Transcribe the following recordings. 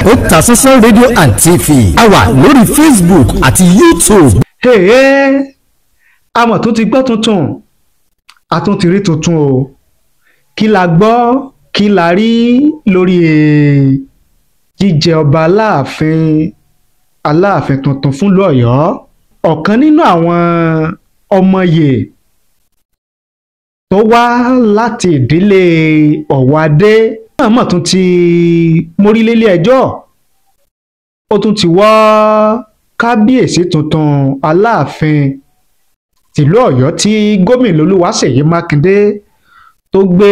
Otasansan rédíò and TV a wà lórí Facebook àti YouTube. àmọ́ tó ti gbọ́ tuntun a tún ti rí tuntun o. Kí la gbọ́ kí la rí lórí jíjẹ ọba aláàfin tuntun fúnlùú Ọ̀yọ́. Ọ̀kan nínú àwọn ọmọye tó wá láti ìdílé Ọ̀wádé náà mọ̀ tún ti mórí lélé ẹjọ́. Ó tún ti wọ́ kábíyèsí tuntun aláàfin tìlú Ọ̀yọ́ tí gómìnà Olúwaṣèyí Mákindé tó gbé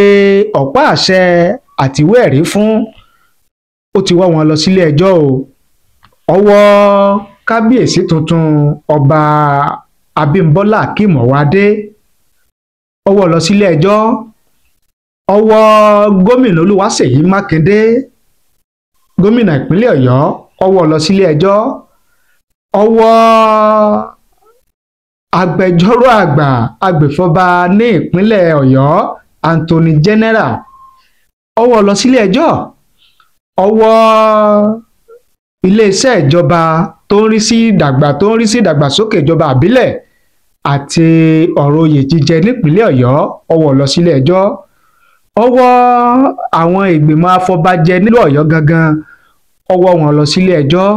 ọ̀pá àṣẹ àtiwé ẹ̀rí fún. Ó ti wọ́ wọn lọ sílé ẹjọ́ o. Ọwọ́ kábíyèsí tuntun ọba Abímbọ́lá Akeem Ọ̀wádé ọwọ́ lọ sílé ẹjọ́. Ọwọ́ gómìnà Olúwaṣèyí Mákindé gómìnà ìpínlẹ̀ Ọ̀yọ́ ọwọ́ lọ sílé ẹjọ́. Ọwọ́ agbẹjọ́rò àgbà agbèfọ́ba ní ìpínlẹ̀ Ọ̀yọ́ Anthony General ọwọ́ lọ sílé ẹjọ́. Ọwọ́ iléeṣẹ́ ìjọba tó ń rí sí ìdàgbàsókè ìjọba àbílẹ̀ àti ọ̀rọ̀ oyè jíjẹ nípínlẹ̀ Ọ̀yọ́ ọwọ́ lọ sílé ẹjọ́. Ọwọ́ àwọn ìgbìmọ̀ afọbajẹ nílùú Ọ̀yọ́ gangan ọwọ́ wọn lọ sílé ẹjọ́.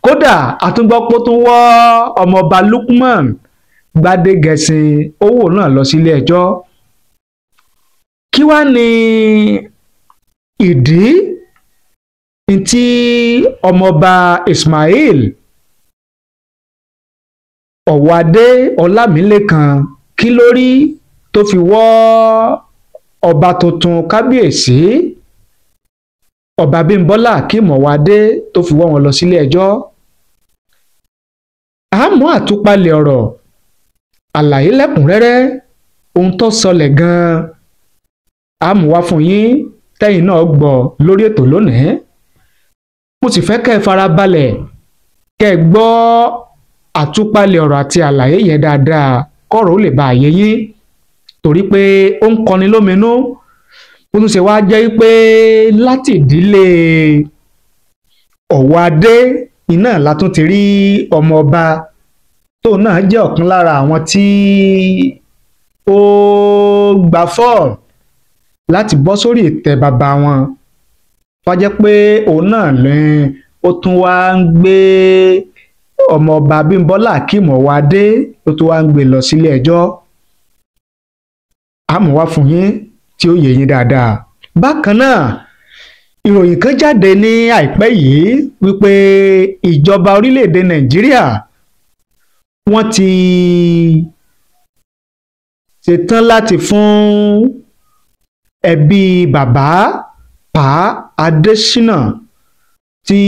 Kódà àtúngbọ́pọ̀ tún wọ́ ọmọọba Lukman Gbádégẹṣin owó náà lọ sílé ẹjọ́. Kí wá ní ìdí tí ọmọọba Ismail Ọ̀wádé Ọlámilékan kí ló rí tó fi wọ́ ọba tuntun kábíyèsí ọba Abímbọ́lá Akeem Ọ̀wádé tó fi wọ́ wọn lọ sílé ẹjọ́. Àmọ́ àtúpalẹ̀ ọ̀rọ̀ àlàyé lẹ́kùnrẹ́rẹ́ ohun tó sọlẹ̀ gan-an àmọ́ wá fún yín tẹ́yìn náà gbọ́ lórí ètò lónìí. Mo sì fẹ́ kẹ́ ẹ farabalẹ̀ kẹ́ ẹ gbọ́ àtúpalẹ̀ ọ̀rọ̀ àti àlàyé yẹn dáadáa kọ́rọ̀ ó lè bá àyè yín torí pé ó ń kọni lóminú. Ó tún ṣe wá jẹ́ pé láti ìdílé Ọ̀wádé iná la tún ti rí ọmọọba tó náà jẹ́ ọ̀kan lára àwọn tí ó gba fọ́ọ̀lù láti bọ́ sórí ìtẹ́ bàbá wọn. Wá jẹ́ pé òun náà lè ó tún wá ń gbé ọmọọba Abímbọ́lá Akeem Ọ̀wádé ó tún wá ń gbé lọ sílé ẹjọ́. Àmọ́ wá fún yín tí ó yé yín dáadáa. Bákan náà ìròyìn kan jáde ní àìpẹ́ yìí wípé ìjọba orílẹ̀-èdè Nàìjíríà wọ́n ti ṣetán láti fún ẹbí bàbá Pa Adésínà tí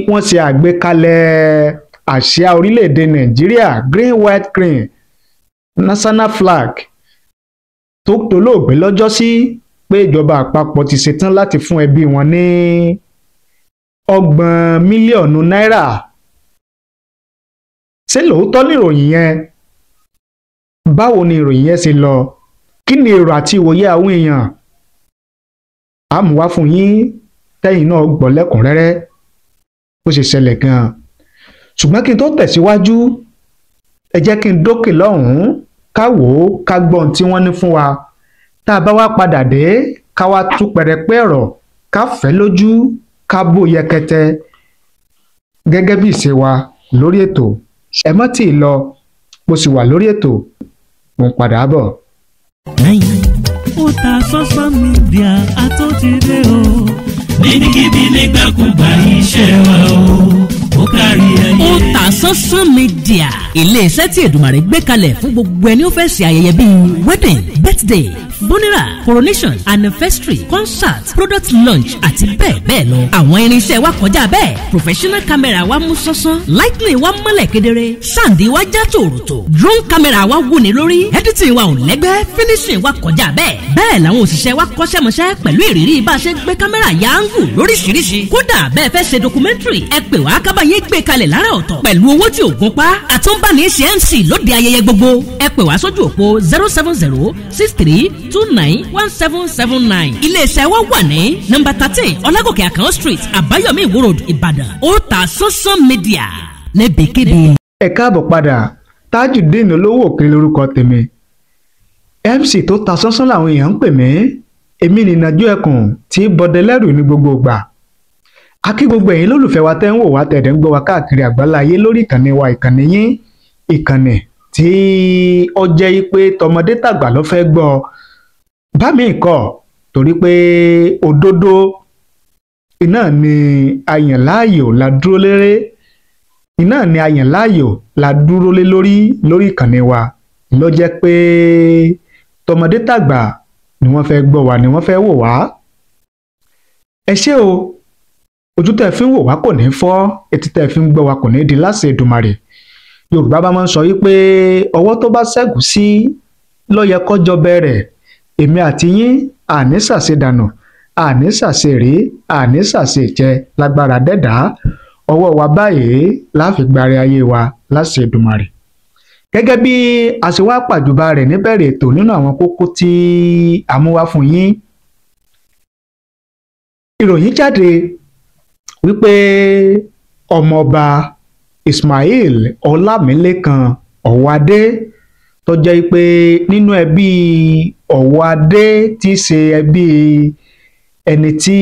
wọ́n ṣe àgbékalẹ̀ àsíá orílẹ̀-èdè Nàìjíríà green white green national flag tó dolóògbé lọ́jọ́sí pé ìjọba àpapọ̀ ti ṣetán láti fún ẹbí wọn ní 30 mílíọ̀nù náírà. Ṣé lóòótọ́ ní ìròyìn yẹn? Báwo ni ìròyìn yẹn ṣe lọ? Kí ni èrò àti ìwòye àwọn èèyàn? Àmú wá fún yín tẹ́yìn náà gbọ́ lẹ́kùnrẹ́rẹ́ bó ṣe ṣẹlẹ̀ gan-an. Ṣùgbọ́n kí n tó tẹ̀síwájú ẹ jẹ́ kí n dókè lọ́hùn-ún ká wò ó ká gbọ́ ohun tí wọ́n ní fún wa. Tá a bá wá padà dé ká wá tú pẹrẹpẹ ọ̀rọ̀ ká fẹ́ lójú ká bó yẹkẹtẹ gẹ́gẹ́ bí ìṣe wa lórí ètò. Ẹ má tíì lọ mo sì wà lórí ètò mo ń padà bọ̀. Otasansan Media àtúntìdé o. Níbikíbi nígbàkúgbà iṣẹ́ wa o. Ó kárí ayé. Otasansan Media ilé-iṣẹ́ tí Èdùmàrè gbé kalẹ̀ fún gbogbo ẹni ó fẹ́ ṣe ayẹyẹ bíi wedding, birthday, funeral, coronation, anniversary, concert, product launch àti bẹ́ẹ̀ bẹ́ẹ̀ lọ. Àwọn irinṣẹ́ wa kọjá bẹ́ẹ̀. Professional camera wa mú sánsan. Lightning wa mọ́lẹ̀ kedere. Sound wa já tòròtò. Drone camera wa wúni lórí. Editing wa ò lẹ́gbẹ́. Finishing wa kọjá bẹ́ẹ̀. Bẹ́ẹ̀ làwọn òṣìṣẹ́ wa kọ́ṣẹ́mọṣẹ́ pẹ̀lú ìrírí bá a ṣe gbé kámẹ́rà yáǹgù lóríṣiríṣi. Kódà bẹ́ẹ̀ fẹ́ ṣe documentary ẹ pè wá kábàáyé gbé kalẹ̀ lára ọ̀tọ̀. Pẹ̀lú owó tí ò gún pa. Àtún bá ní ṣe MC lóde ayẹyẹ gbogbo ẹ pè wá sójú òpó 07063291779 iléeṣẹ́ wa wà ní nọ́mbà 13 ọlágòkè àkànó street àbáyọ̀mí ìwó road ìbàdàn Otasansan media níbikíbi. ẹ káàbọ̀ padà Tajudeen olówó òkè lórúkọ tèmi MC tó ta sánsán làwọn èèyàn ń pè mí èmi nìnajú ẹkùn tí bọdẹlẹ́rù ní gbogbo ìgbà akí gbogbo ẹ̀yin lólùfẹ́ wa tẹ́ ń wò wá tẹ̀dẹ̀ ń gbọ́ wa káàkiri àgbáláyé lórí ìkànnì wa ìkànnì yín ìkànnì tí ó jẹ́ pé tọmọdé tàgbà ló fẹ́ gbọ́ bá mi kọ́ torí pé òdodo iná ni àyàn láàyò la dúró léré iná ni àyàn láàyò la dúró lé lórí ìkànnì wa ló jẹ́ pé tọmọdé tàgbà ni wọ́n fẹ́ gbọ́ wa ni wọ́n fẹ́ wò wá ẹ ṣé o ojú tẹ́ fi ń wò wá kò ní fọ́ etí tẹ́ fi ń gbọ́ wa kò ní di láṣẹ Èdùmàrè Yorùbá bá máa ń sọ wípé ọwọ́ tó bá ṣẹ́gun sí ló yẹ kọ́jọ́ bẹ̀rẹ̀ èmi àti yín àní ṣàṣedànù àní ṣàṣeré àní ṣàṣejẹ lágbára dẹ́dá ọwọ́ wa báyìí láfi gbárí ayé wa láṣẹ Èdùmàrè gẹ́gẹ́ bí a ṣe wá pàjùbà rẹ̀ níbẹ̀rẹ̀ ètò nínú àwọn kókó tí a mú wá fún yín ìròyìn jáde wípé ọmọọba Ismail Ọlámilékan Ọ̀wádé tó jẹ́ pé nínú ẹbí Ọ̀wádé tí í ṣe ẹbí ẹni tí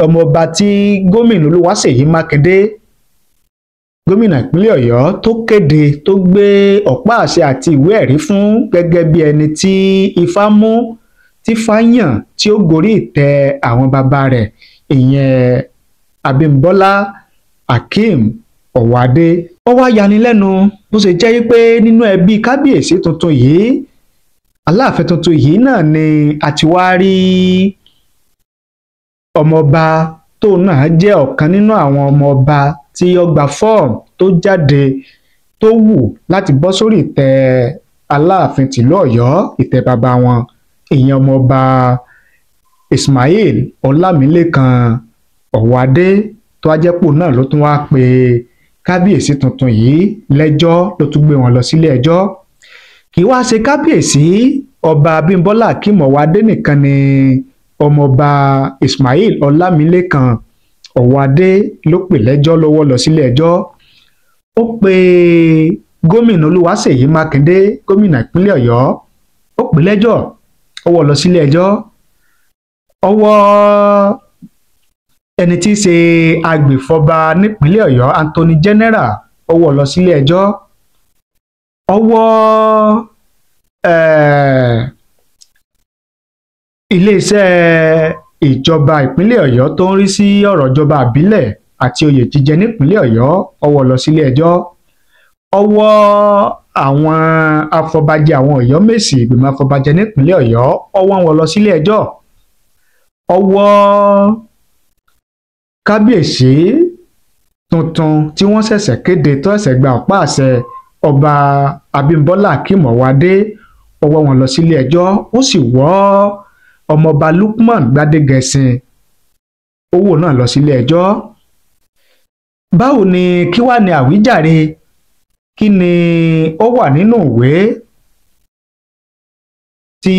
ọmọọba tí gómìnà Olúwaṣèyí Mákindé gómìnà ìpínlẹ̀ Ọ̀yọ́ tó kéde tó gbé ọ̀pá àṣẹ àti ìwé ẹ̀rí fún gẹ́gẹ́ bí ẹni tí ifá mú tí fáyàn tí ó gorí ìtẹ́ àwọn bàbá rẹ̀ ìyẹn Abímbọ́lá Akeem Ọ̀wádé ó wá yanilẹ́nu bó ṣe jẹ́ pé nínú ẹbí kábíyèsí tuntun yìí aláàfin tuntun yìí náà ni a ti wá rí ọmọọba tó náà jẹ́ ọ̀kan nínú àwọn ọmọọba tí ó gba fọ́ọ̀mù tó jáde tó wù láti bọ́ sórí ìtẹ́ aláàfin tìlú Ọ̀yọ́ ìtẹ́ bàbá wọn ìyẹn ọmọọba Ismail Ọlámilékan Ọ̀wádé tó wá jẹ́pò náà ló tún wá pe kábíyèsí tuntun yìí lẹ́jọ́ ló tún gbé wọn lọ sílé ẹjọ́ kì í wá ṣe kábíyèsí ọba Abímbọ́lá Akeem Ọ̀wádé nìkan ni ọmọọba Ismail Ọlámilékan Ọ̀wádé ló pè lẹ́jọ́ lọ́wọ́ lọ sílé ẹjọ́ ó pe gómìnà Olúwaṣèyí Mákindé gómìnà ìpínlẹ̀ Ọ̀yọ́ ó pè lẹ́jọ́ ó wọ́ lọ sílé ẹjọ́ ọwọ́ ẹni tí í ṣe agbèfọ́ba nípínlẹ̀ Ọ̀yọ́ Anthony General ó wọ́ lọ sílé ẹjọ́ ọwọ́ iléeṣẹ́ ìjọba ìpínlẹ̀ Ọ̀yọ́ tó ń rí sí ọ̀rọ̀ ìjọba àbílẹ̀ àti oyè jíjẹ nípínlẹ̀ Ọ̀yọ́ ó wọ́ lọ sílé ẹjọ́ ọwọ́ àwọn afọbajẹ àwọn Ọ̀yọ́mèsì ìgbìmọ̀ afọbajẹ nípínlẹ̀ Ọ̀yọ́ ọwọ́ wọn lọ sílé ẹjọ́ ọwọ́ kábíyèsí tuntun tí wọ́n ṣẹ̀ṣẹ̀ kéde tó ṣẹ̀ṣẹ̀ gba ọ̀pá àṣẹ ọba Abímbọ́lá Akeem Ọ̀wádé ọwọ́ wọn lọ sílé ẹjọ́ ó sì wọ́ ọmọọba Lukman Gbádégẹṣin owó náà lọ sílé ẹjọ́ báwo ni kí wàá ní àwíjàre kí ni ó wà nínú ìwé tí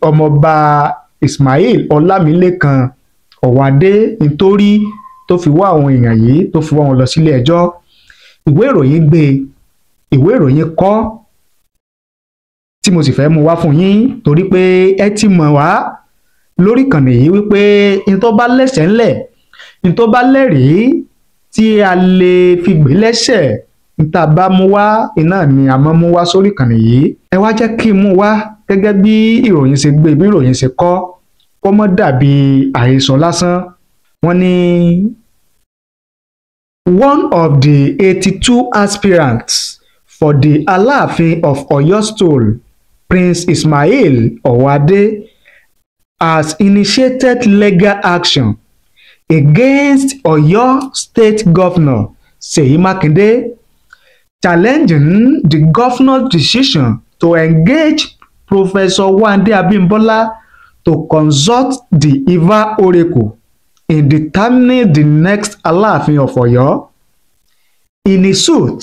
ọmọọba Ismail Ọlámilékan Ọ̀wádé nítorí tó fi wá àwọn èèyàn yìí tó fi wá wọn lọ sílé ẹjọ́ ìwé ìròyìn gbé ìwé ìròyìn kọ tí mo sì fẹ́ mú wá fún yín torí pé ẹ ti mọ̀ wá lórí ìkànnì yìí wípé n tó bá lẹ́sẹ̀ ńlẹ̀ n tó bá lẹ́rìí tí a lè fi gbé lẹ́sẹ̀ n tá bá mú wá iná ni a máa mú wá sórí ìkànnì yìí ẹ wá jẹ́ kí n mú wá gẹ́gẹ́ bí ìròyìn ṣe gbé bí ìròyìn ṣe kọ kó mọ́ dàbí àhesọ lásán wọ́n ní one of the 82 aspirants for the Aláàfin of Ọ̀yọ́ stole Prince Ismail Ọ̀wádé has initiated legal action against Ọ̀yọ́ State Governor Ṣèyí Mákindé, challenging the governor's decision to engage Professor Wande Abimbola to consult the Iva Oracle in determining the next Aláàfin of Ọ̀yọ́. In his suit,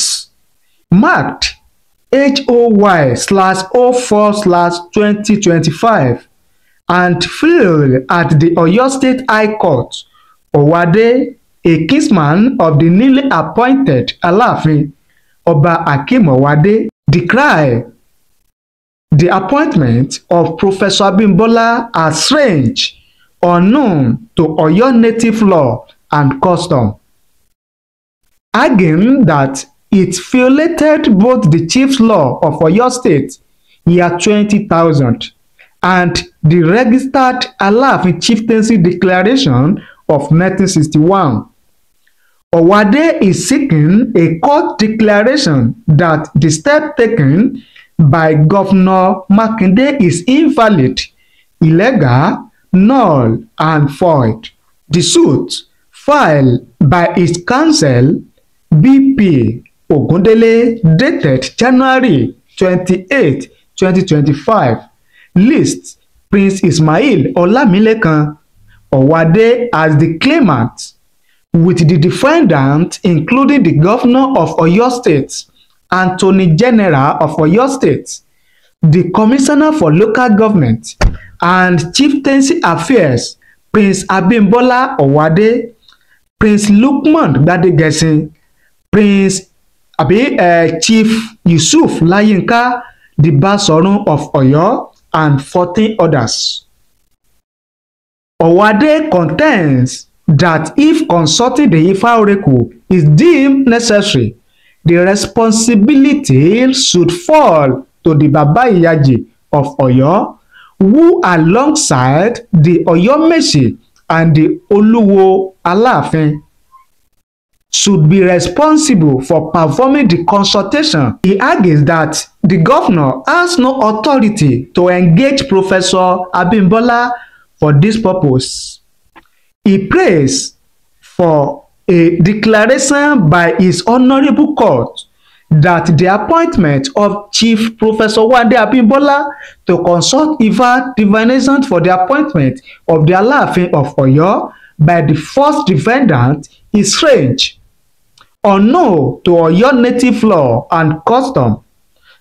marked HOY/04/2025 and filed at the Oyo State High Court. Owade, a kinsman of the newly appointed Aláàfin Ọba Hakeem Owade, decried the appointment of Professor Abimbola as strange, unknown to Oyo native law and custom, arguing that it violated both the chief's law of Oyo State year 20,000 and the registered Aláàfin Chieftaincy Declaration of 1961. Owade is seeking a court declaration that the step taken by Governor Makinde is invalid, illegal, null, and void. The suit, filed by his counsel, BP Ogundele, dated January 28, 2025, lists Prince Ismail Olamilekan Owade as the claimant, with the defendant including the Governor of Oyo State, Attorney General of Oyo State, the Commissioner for Local Government and Chieftaincy Affairs, Prince Abimbola Owade, Prince Lukman Gbadegesin, Chief Yusuf Layinka, the Basorun of Oyo, and 14 others. Owade contends that if consulting the Ifa Oracle is deemed necessary, the responsibility should fall to the Baba Iyaji of Oyo, who alongside the Oyomeshi and the Oluwo Aláàfin should be responsible for performing the consultation. He argues that the governor has no authority to engage Professor Abimbola for this purpose. He prays for a declaration by his honorable court that the appointment of Chief Professor Wande Abimbola to consult Ifa divination for the appointment of the Aláàfin of Oyo by the first defendant is strange, unknown to Oyo native law and custom,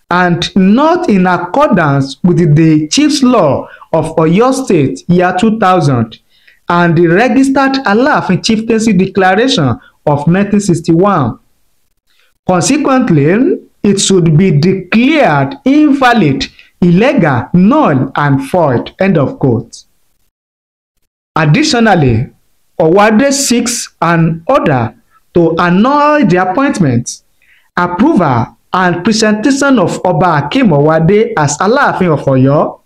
and not in accordance with the chief's law of Oyo State year 2000 and the registered Aláàfin Chieftaincy Declaration of 1961. Consequently, it should be declared invalid, illegal, null, and void. End of quote. Additionally, Owade seeks an order to annul the appointment, approval, and presentation of Oba Hakeem Owade as Aláàfin of Oyo,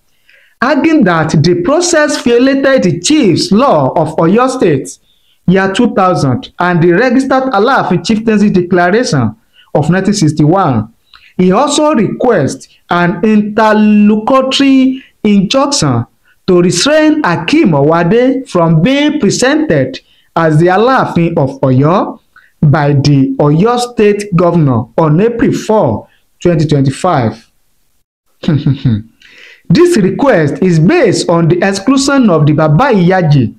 arguing that the process violated the chief's law of Oyo State year 2000 and the registered Aláàfin Chieftaincy Declaration of 1961. He also requests an interlocutory injunction to restrain Hakeem Owade from being presented as the Aláàfin of Oyo by the Oyo State Governor on April 4, 2025. This request is based on the exclusion of the Baba Iyaji,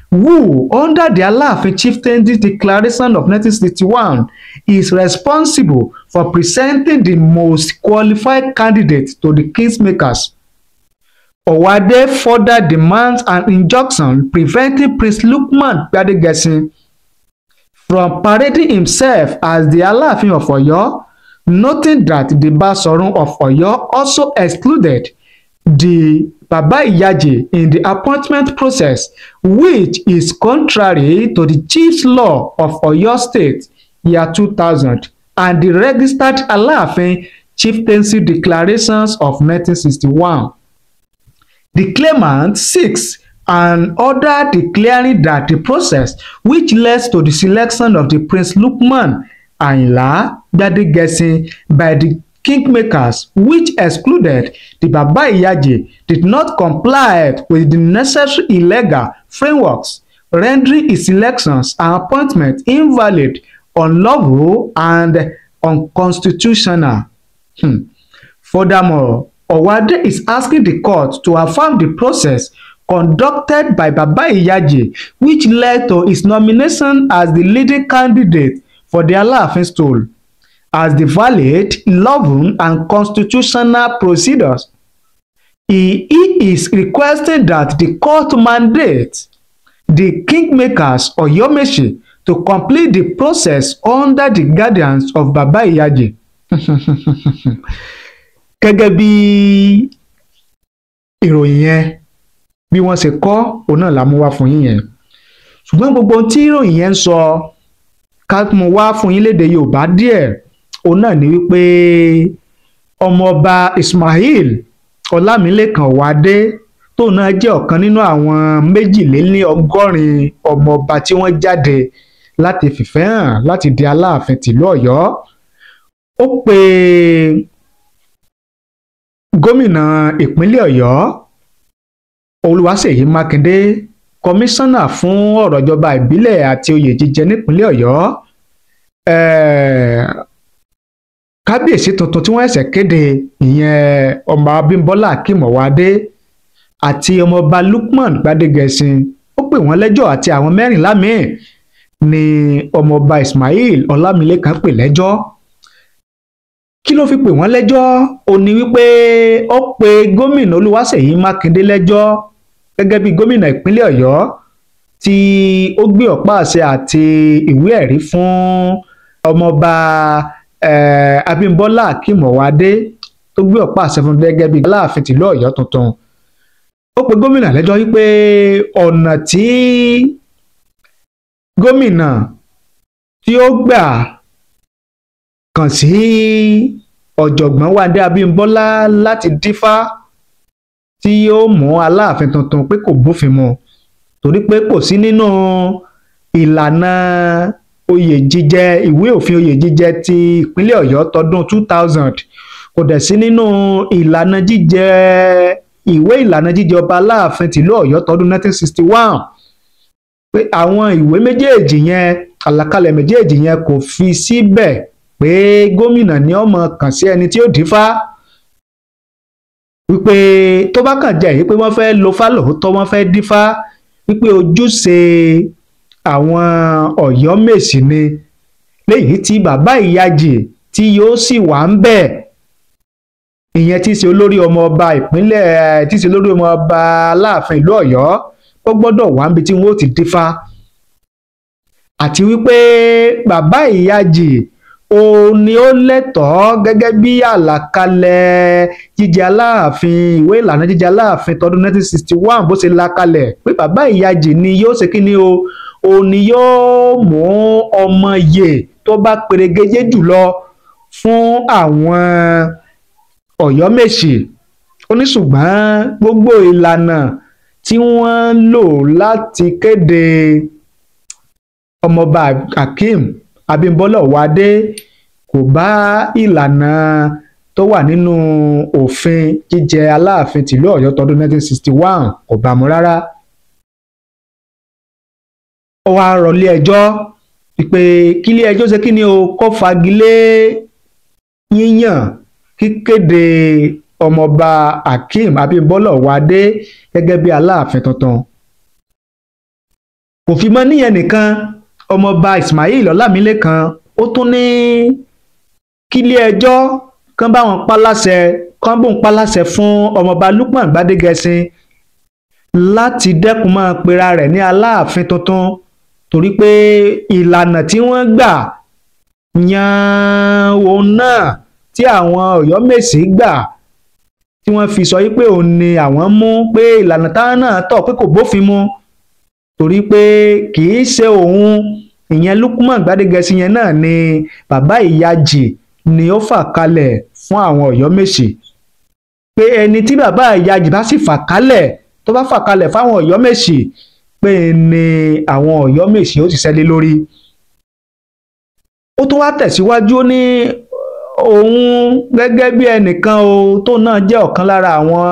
who, under the Aláàfin Chieftaincy Declaration of 1961, is responsible for presenting the most qualified candidate to the Kingmakers. Owade further demands an injunction preventing Prince Lukman Gbadegesin from parading himself as the Aláàfin of Oyo, noting that the Basorun of Oyo also excluded the Baba Iyaji in the appointment process, which is contrary to the chief's law of Oyo State year 2000 and the registered Aláàfin Chieftaincy Declarations of 1961. The claimant seeks an order declaring that the process which led to the selection of the Prince Lukman Ayinla Gbadegesin by the Kingmakers, which excluded the Baba Iyaji, did not comply with the necessary illegal frameworks, rendering its elections and appointment invalid, unlawful, and unconstitutional. Furthermore, Owade is asking the court to affirm the process conducted by Baba Iyaji, which led to his nomination as the leading candidate for the Aláàfin stool, as the valid, lawful, and constitutional procedures. He is requesting that the court mandate the kingmakers Oyomeshi to complete the process under the guidance of Baba Iyaji. Gẹ́gẹ́ bí ìròyìn yẹn bí wọ́n ṣe kọ òun náà la mú wá fún yín yẹn, ṣùgbọ́n gbogbo tí ìròyìn yẹn ń sọ ká mú wá fún yín lédè Yorùbá díẹ̀ òun náà ni wípé ọmọọba Ismail Ọlámilékan Ọ̀wádé tóun náà jẹ́ ọ̀kan nínú àwọn 82 ọmọọba tí wọ́n jáde láti fìfẹ́ hàn láti di Aláàfin tìlú Ọ̀yọ́. Ó pe gómìnà ìpínlẹ̀ Ọ̀yọ́ Olúwaṣèyí Mákindé, kọmíṣánná fún ọ̀rọ̀ ìjọba ìbílẹ̀ àti oyè jíjẹ nípínlẹ̀ Ọ̀yọ́, kábíyèsí tuntun tí wọ́n ẹ̀sẹ̀ kéde ìyẹn ọmọ Abímbọ́lá Akeem Ọ̀wádé àti ọmọọba Lukman Gbádégẹṣin. Ó pè wọ́n lẹ́jọ́ àti àwọn 14 míì ni ọmọọba Ismail Ọlámilékan pè lẹ́jọ́. Kí ló fi pè wọ́n lẹ́jọ́? Ó ní wípé ó pe gómìnà Olúwaṣèyí Mákindé lẹ́jọ́ gẹ́gẹ́ bí gómìnà ìpínlẹ̀ Ọ̀yọ́ tí ó gbé ọ̀pá àṣẹ àti ìwé ẹ̀rí fún ọmọọba Abímbọ́lá Akeem Ọ̀wádé tó gbé ọ̀pá àṣẹ fún gẹ́gẹ́ bí Aláàfin tìlú Ọ̀yọ́ tuntun. Ó pe gómìnà lẹ́jọ́ wípé ọ̀nà tí gómìnà tí ó gbà kàn sí ọ̀jọ̀gbọ́n Wádé Abímbọ́lá láti dífá tí yóò mú Aláàfin tuntun pé kò bófin mu, torí pé kò sí nínú ìlànà oyè jíjẹ ìwé òfin oyè jíjẹ ti ìpínlẹ̀ Ọ̀yọ́ tọdún 2000, kò dẹ̀ sí nínú ìlànà jíjẹ ìwé ìlànà jíjẹ ọba Aláàfin tìlú Ọ̀yọ́ tọdún 1961, pé àwọn ìwé méjèèjì yẹn àlàkalẹ̀ méjèèjì yẹn kò fi síbẹ̀ pé gómìnà ní ó máa kàn sí ẹni tí ó dífá, wípé tó bá kàn jẹ́ pé wọ́n fẹ́ lo fálòótọ́ wọ́n fẹ́ dífá, wípé ojúṣe àwọn Ọ̀yọ́mèsì ni, léyìí tí Bàbá Ìyájì tí yóò sì wà ń bẹ̀, ìyẹn tí í ṣe olórí ọmọ ọba ìpínlẹ̀ tí í ṣe olórí ọmọ ọba Aláàfin ìlú Ọ̀yọ́ ó gbọ́dọ̀ wà níbi tí wọ́n ó ti dífá, àti wípé Bàbá Ìyájì òun ni ó lẹ́tọ̀ọ́ gẹ́gẹ́ bí àlàkalẹ̀ jíjẹ Aláàfin ìwé ìlànà jíjẹ Aláàfin tọdún 1961 bó ṣe là kalẹ̀, pé Bàbá Ìyájì ni yóò ṣe kí ni o, òun ni yóò mú ọmọ yè tó bá perégedé jùlọ fún àwọn Ọ̀yọ́mèsì. Ó ní ṣùgbọ́n gbogbo ìlànà tí wọ́n lò láti kéde ọmọọba Akeem Abímbọ́lá Ọ̀wádé kò bá ìlànà tó wà nínú òfin jíjẹ Aláàfin tìlú Ọ̀yọ́ tọdún 1961 kò bá mu rárá. Ó wá rọ ilé ẹjọ́ pé kí ilé ẹjọ́ ṣe kí ni o, kó fagilé yíyàn kíkéde ọmọọba Akeem Abímbọ́lá Ọ̀wádé gẹ́gẹ́ bí Aláàfin tuntun. Kò fi mọ́ níyẹn nìkan, ọmọọba Ismail Ọlámilékan ó tún ní kí ilé ẹjọ́ kán bá wọn paláṣẹ kán bóun paláṣẹ fún ọmọọba Lukman Gbádégẹṣin láti dẹ́kun máa pera rẹ̀ ní Aláàfin tuntun, torí pé ìlànà tí wọ́n gbà yan òun náà tí àwọn Ọ̀yọ́mèsì gbà tí wọ́n fi sọ wípé òun ni àwọn mú, pé ìlànà táwọn náà tọ̀ pé kò bófin mu, torí pé kì í ṣe òun ìyẹn Lukman Gbádégẹṣin yẹn náà ni Bàbá Ìyájì ni ó fà kalẹ̀ fún àwọn Ọ̀yọ́mèsì, pé ẹni tí Bàbá Ìyájì bá sì fà kalẹ̀ tó bá fà kalẹ̀ fáwọn Ọ̀yọ́mèsì pé ni àwọn Ọ̀yọ́mèsì ó ti ṣẹlẹ̀ lórí. Ó tún wá tẹ̀síwájú, ó ní òun gẹ́gẹ́ bí ẹnìkan o tó náà jẹ́ ọ̀kan lára àwọn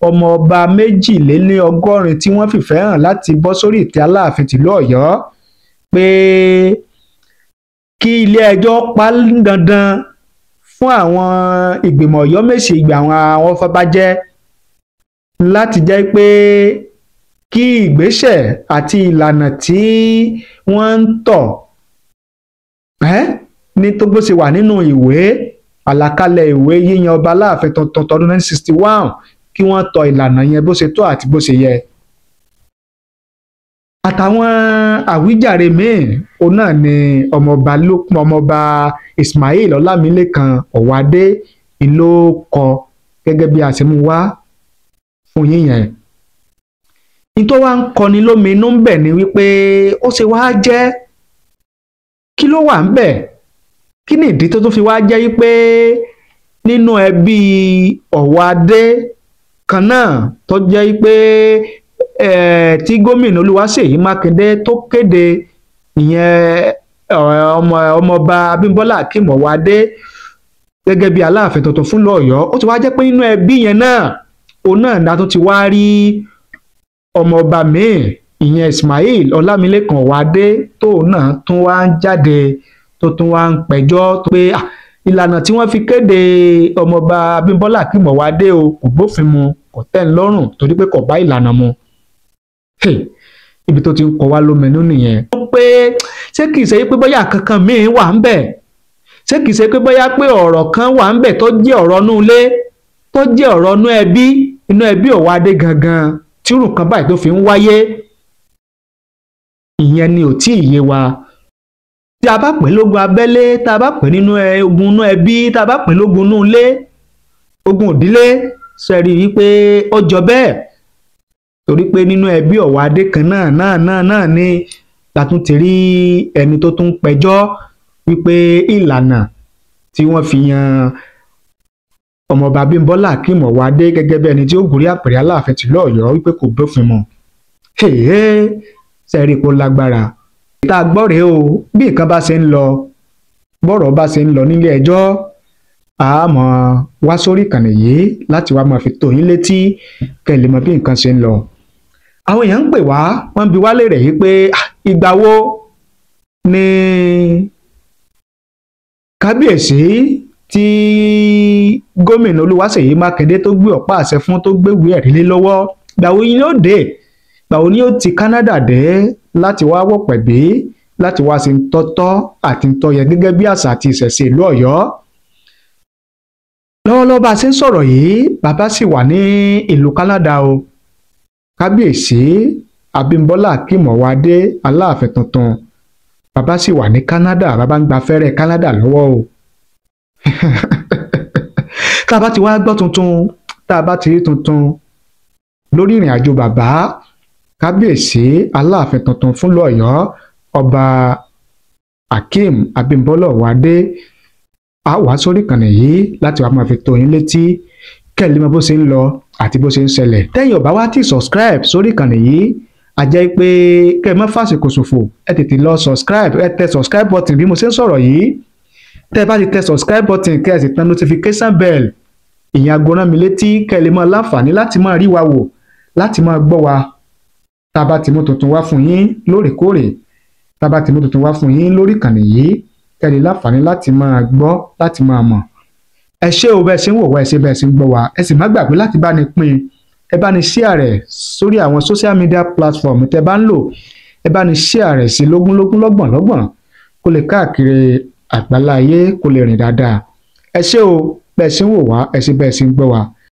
ọmọ ọba 82 tí wọ́n fìfẹ́ hàn láti bọ́ sórí ìtẹ́ Aláàfin tìlú Ọ̀yọ́, pé kí ilé ẹjọ́ pa dandan fún àwọn ìgbìmọ̀ Ọ̀yọ́mèsì àwọn afọbajẹ láti jẹ́ pé kí ìgbésẹ̀ àti ìlànà tí wọ́n ń tọ̀ ní tó bó ṣe wà nínú ìwé àlàkalẹ̀ ìwé yíyan ọba Aláàfin tuntun tọdún 1961 kí wọ́n tọ ìlànà yẹn bó ṣe tó àti bó ṣe yẹ. àtàwọn àwíjàre míì òun náà ni ọmọọba Ismail Ọlámilékan Ọ̀wádé ló kọ gẹ́gẹ́ bí a ṣe mú wá fún yín yẹn. nítorí wá ń kọni lóminú ń bẹ̀ ni wípé ó ṣe wá jẹ́ kí ló wà ń bẹ̀ kí ni ìdí tó tún fi wá jẹ́ wípé nínú ẹbí Ọ̀wádé kan náà tó jẹ́ wípé tí gómìnà Olúwaṣèyí Mákindé tó kéde ìyẹn ọmọọba Abímbọ́lá Akeem Ọ̀wádé gẹ́gẹ́ bí Aláàfin tuntun fún Ọ̀yọ́ ó ti wá jẹ́ pé nínú ẹbí yẹn náà òun náà la tún ti wá rí ọmọọba míì ìyẹn Ismail Ọlámilékan Ọ̀wádé tóun náà tún wá ń jáde tó tún wá ń pẹjọ́ pé ìlànà tí wọ́n fi kéde ọmọọba Abímbọ́lá Akeem Ọ̀wádé o kò bófin mu kò tẹ́ ń lọ́rùn torí pé kò bá ìlànà mu. ibi tó ti ń kọ wá lóminú nìyẹn. pé ṣé kìí ṣe pé bóyá kankan míì wà ń bẹ̀ ṣé kìí ṣe pé bóyá pé ọ̀rọ̀ kan wà ń bẹ̀ tó jẹ́ ọ̀rọ̀ inú ilé tó jẹ́ ọ̀rọ̀ inú ẹbí Ọ̀wádé gangan tí irú kan báyìí tó fi ń wáyé ìyẹn ni ò tí ì yé wa. tí a bá pè lógun abẹ́lé tá a bá pè nínú ogun inú ẹbí tá a bá pè lógun inú ilé ogun òdílé sẹ́rí wípé ó jọ bẹ́ẹ̀ torí pé nínú ẹbí Ọ̀wádé kan náà ni látún ti rí ẹni tó tún pẹjọ́ wípé ìlànà tí wọ́n fi yan ọmọọba Abímbọ́lá Akeem Ọ̀wádé gẹ́gẹ́ bí ẹni tí ó gorí àpèrè Aláàfin tìlú Ọ̀yọ́ wípé kò bófin mu. sẹ́rí kó lágbára. tá a gbọ́ rèé o bí nǹkan bá ṣe ń lọ bọ́rọ̀ bá ṣe ń lọ nílé ẹjọ́ àmọ́ wá sórí ìkànnì yìí láti wá máa fi tó yín létí kẹ́ ẹ lè mọ bí nǹkan ṣe ń lọ. àwọn èèyàn ń pè wá wọ́n bi wá léèrè yìí pé ìgbà wo ni kábíyèsí tí gómìnà Olúwaṣèyí Mákindé tó gbé ọ̀pá àṣẹ fún tó gbéwèé ẹ̀rí lé lọ́wọ́ ìgbà wo yín yóò dé ìgbà wo ni yóò ti Canada dé láti wá wọ̀pẹ̀ gbé láti wá sí tọ́tọ́ àti tọ́yẹ gẹ́gẹ́ bí àṣà àti ìṣẹ̀ṣe ìlú Ọ̀yọ́. lọ́wọ́lọ́wọ́ bá a ṣe ń sọ̀rọ̀ yìí bàbá sì wà ní ìlú Canada o kábíyèsí Abímbọ́lá Akeem Ọ̀wádé Aláàfin tuntun bàbá sì wà ní Canada bàbá ń gba fẹ́rẹ̀ Canada lọ́wọ́ o. tá a bá ti wá gbọ́ tuntun tá a bá ti rí tuntun lórí ìrìn àjò bàbá kábíyèsí Aláàfin tuntun fún Ọ̀yọ́ ọba Akeem Abímbọ́lá Ọ̀wádé a wá sórí ìkànnì yìí láti wá máa fi tó yín létí kẹ́lẹ́ mọ bó ṣe ń lọ àti bó ṣe ń ṣẹlẹ̀. tẹ́yìn ò bá wá tí subscribe sórí ìkànnì yìí a jẹ́ pé kẹ́ ẹ má fàsìkò ṣòfò ẹ tètè lọ subscribe ẹ tẹ subscribe button bí mo ṣe ń sọ̀rọ̀ yìí tẹ́ ẹ bá ti tẹ subscribe button kẹ́ ẹ sì tẹ notification bell ìyẹn aago rán mi létí kẹ́ ẹ lè máa láǹfààní láti máa rí wa wò láti máa gbọ́ wa tá a bá ti mú tuntun wá fún yín lóòrèkóòrè tá a bá ti mú tuntun wá fún yín lórí ìkànnì yìí kẹ́ ẹ lè láǹfààní láti máa gbọ́ láti máa mọ̀. ẹ ṣé o bẹ́ẹ̀ ṣe ń wò wá ẹ ṣé bẹ́ẹ̀ ṣe ń gbọ́ wa ẹ sì má gbàgbé láti bá ní pín ẹ bá ní share rẹ̀ sórí àwọn social media platform tẹ́ bá ń lò ẹ bá ní share rẹ̀ sí lógúnlógún lọ́gbọ̀n kó lè káàkiri àgbáláyé kó lè rìn dáadáa. ẹ ṣé o bẹ́ẹ̀ ṣe ń wò wá ẹ ṣé bẹ́ẹ̀ ṣe ń gbọ́ wa.